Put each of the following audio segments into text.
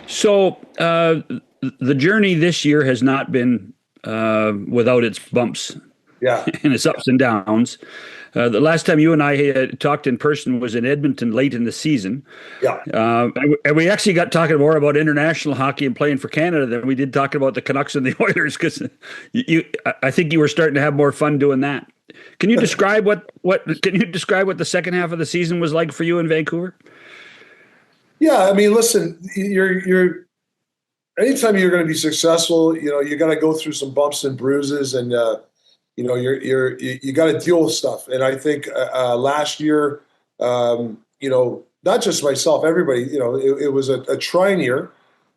So the journey this year has not been without its bumps Yeah, and its ups and downs. The last time you and I had talked in person was in Edmonton late in the season. yeah. And we actually got talking more about international hockey and playing for Canada than we did talking about the Canucks and the Oilers because I think you were starting to have more fun doing that. Can you describe what the second half of the season was like for you in Vancouver? Yeah, I mean, listen, you're anytime you're going to be successful, you got to go through some bumps and bruises, and you got to deal with stuff. And I think last year, not just myself, everybody, it was a trying year.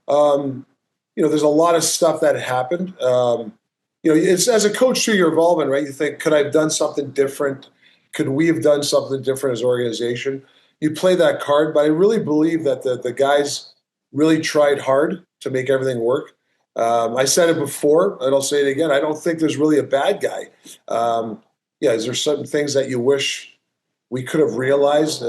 There's a lot of stuff that happened. It's as a coach too, you're evolving, right? You think, could I have done something different? Could we have done something different as an organization? You play that card, but I really believe that the guys really tried hard to make everything work. I said it before, and I'll say it again. I don't think there's really a bad guy. Yeah, is there certain things that you wish we could have realized?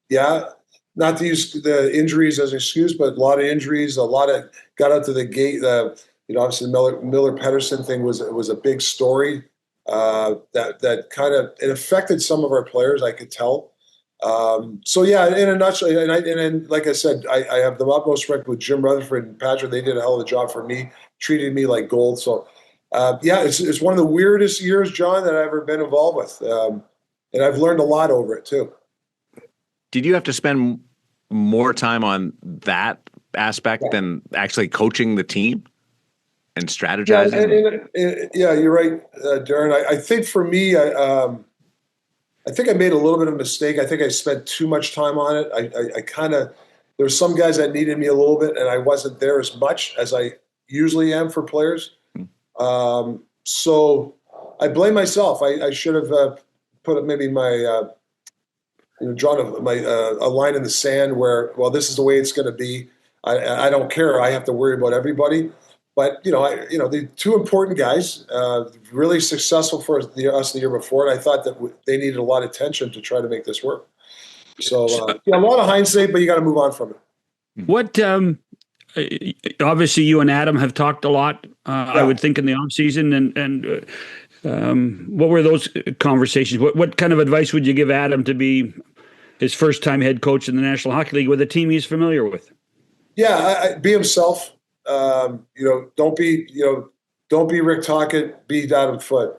Yeah, not to use the injuries as an excuse, but a lot of injuries, a lot of got out to the gate. Obviously the Miller Pedersen thing was a big story that kind of it affected some of our players. I could tell. So yeah, in a nutshell, and like I said, I have the utmost respect with Jim Rutherford and Patrick. They did a hell of a job for me, treated me like gold. So yeah, it's one of the weirdest years, John, that I've ever been involved with, and I've learned a lot over it too. Did you have to spend more time on that aspect than actually coaching the team and strategizing? Yeah, you're right, Darren. I think for me, I think I made a little bit of a mistake. I think I spent too much time on it. I kind of there's some guys that needed me a little bit, and I wasn't there as much as I usually am for players. So I blame myself. I should have put maybe my drawn a line in the sand where, well, this is the way it's going to be. I don't care. I have to worry about everybody. But the two important guys, really successful for us the year before, and I thought that they needed a lot of attention to try to make this work. So a lot of hindsight, but you got to move on from it. What obviously you and Adam have talked a lot. I would think in the off season, and what were those conversations? What kind of advice would you give Adam to be his first time head coach in the National Hockey League with a team he's familiar with? Yeah, be himself. Don't be Rick Tocchet, be Adam Foote.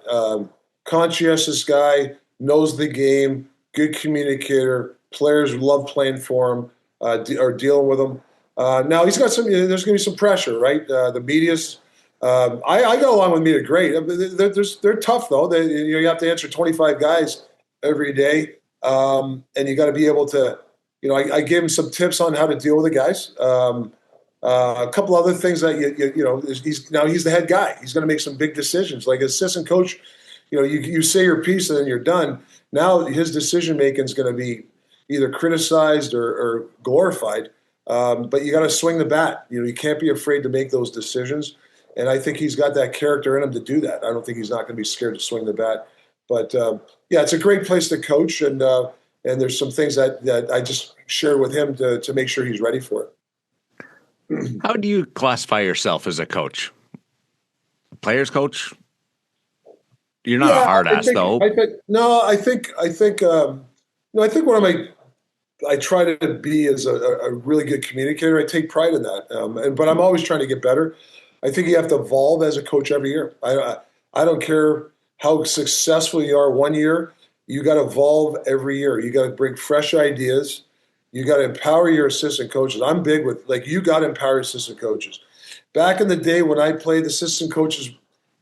Conscientious guy, knows the game, good communicator. Players love playing for him or dealing with him. Now he's got some. There's going to be some pressure, right? The media's. I got along with media great. They're tough though. You have to answer 25 guys every day, and you got to be able to. I gave him some tips on how to deal with the guys. A couple other things that he's the head guy. He's going to make some big decisions. Like assistant coach, you say your piece and then you're done. Now his decision making is going to be either criticized or glorified. But you got to swing the bat. You can't be afraid to make those decisions. And I think he's got that character in him to do that. I don't think he's not going to be scared to swing the bat. But yeah, it's a great place to coach, and there's some things that I just shared with him to make sure he's ready for it. How do you classify yourself as a coach? Players coach? You're not a hard ass, though. I think one of my I try to be as a really good communicator. I take pride in that, but I'm always trying to get better. I think you have to evolve as a coach every year. I don't care how successful you are one year. You got to evolve every year. You got to bring fresh ideas. You got to empower your assistant coaches. I'm big with you got to empower assistant coaches. Back in the day when I played, assistant coaches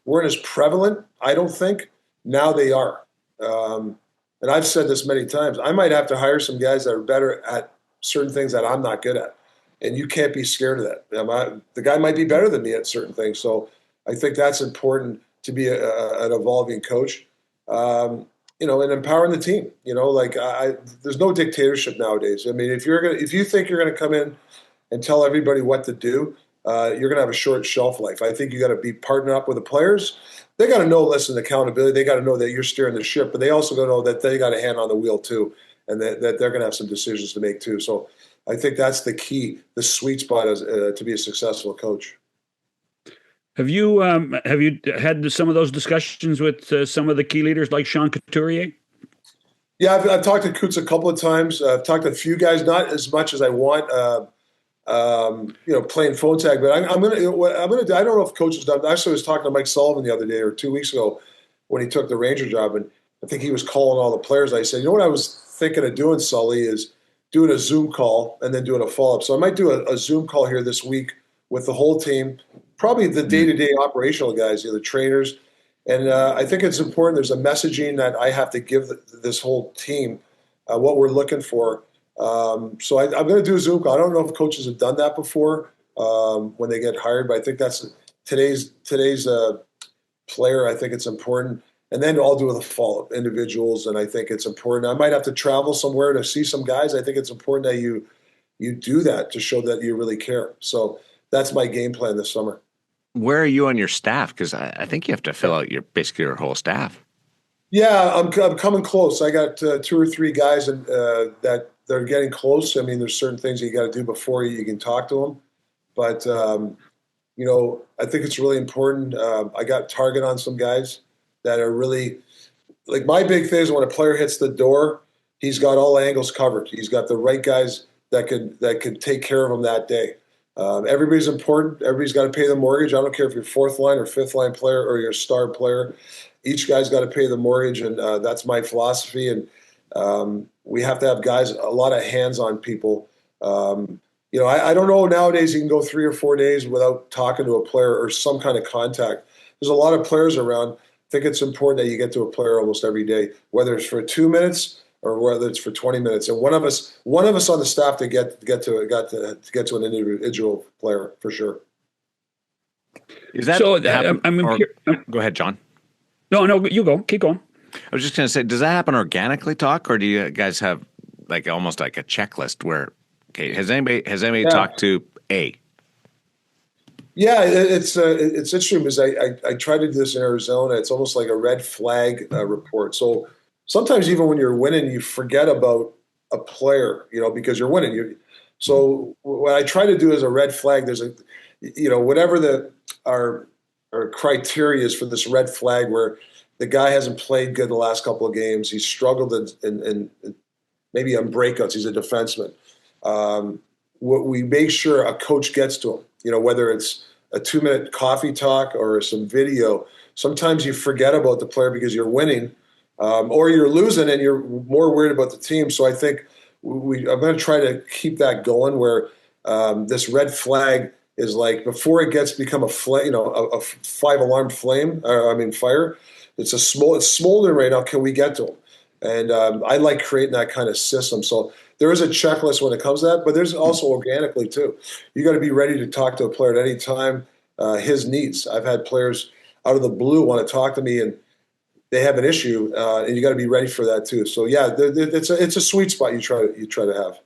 weren't as prevalent. I don't think now they are. And I've said this many times. I might have to hire some guys that are better at certain things that I'm not good at, and you can't be scared of that. The guy might be better than me at certain things, so I think that's important to be an evolving coach. And empowering the team. There's no dictatorship nowadays. I mean, if you think you're gonna come in and tell everybody what to do, you're gonna have a short shelf life. I think you got to be partnered up with the players. They got to know, listen, accountability. They got to know that you're steering the ship, but they also got to know that they got a hand on the wheel too. and that they're going to have some decisions to make too. So I think that's the key, the sweet spot is, to be a successful coach. Have you had some of those discussions with some of the key leaders like Sean Couturier? Yeah, I've talked to Coots a couple of times. I've talked to a few guys, not as much as I want. Playing phone tag, but I'm gonna. I don't know if coach has done. Actually, I was talking to Mike Sullivan the other day or 2 weeks ago when he took the Ranger job, and I think he was calling all the players. I said, you know what I was thinking of doing, Sully, is doing a Zoom call and then doing a follow up. So I might do a Zoom call here this week with the whole team, probably the day-to-day operational guys, the trainers. And I think it's important. There's a messaging that I have to give this whole team, what we're looking for. So I'm going to do a Zoom call. I don't know if coaches have done that before when they get hired, but I think that's today's player. I think it's important. And then I'll do the follow-up individuals, and I think it's important. I might have to travel somewhere to see some guys. I think it's important that you do that to show that you really care. So that's my game plan this summer. Where are you on your staff? Because I think you have to fill out basically your whole staff. Yeah, I'm coming close. I got 2 or 3 guys that they're getting close. I mean, there's certain things you got to do before you can talk to them. But, I think it's really important. I got target on some guys that are really – like my big thing is when a player hits the door, he's got all angles covered. He's got the right guys that could take care of him that day. Everybody's important. Everybody's got to pay the mortgage. I don't care if you're 4th line or 5th line player or you're a star player. Each guy's got to pay the mortgage, and that's my philosophy. And we have to have guys, a lot of hands-on people. I don't know nowadays you can go 3 or 4 days without talking to a player or some kind of contact. There's a lot of players around. I think it's important that you get to a player almost every day, whether it's for 2 minutes or whether it's for 20 minutes. And one of us on the staff to get to an individual player for sure. Is that so? Go ahead, John. No, you go. Keep going. I was just going to say, does that happen organically, Talk, or do you guys have like almost like a checklist where, okay, has anybody talked to A? Yeah, it's interesting because I tried to do this in Arizona. It's almost like a red flag report. So sometimes even when you're winning, you forget about a player, because you're winning. So what I try to do is a red flag. There's whatever our criteria is for this red flag where the guy hasn't played good the last couple of games. He's struggled in maybe on breakouts. He's a defenseman. We make sure a coach gets to him, whether it's a 2-minute coffee talk or some video. Sometimes you forget about the player because you're winning or you're losing and you're more worried about the team. So I think I'm going to try to keep that going where this red flag is like before it become a flame, a 5-alarm fire. It's smoldering right now. Can we get to them? And I like creating that kind of system. So there is a checklist when it comes to that, but there's also organically too. You got to be ready to talk to a player at any time. His needs. I've had players out of the blue want to talk to me, and they have an issue, and you got to be ready for that too. So yeah, it's a sweet spot you try to have.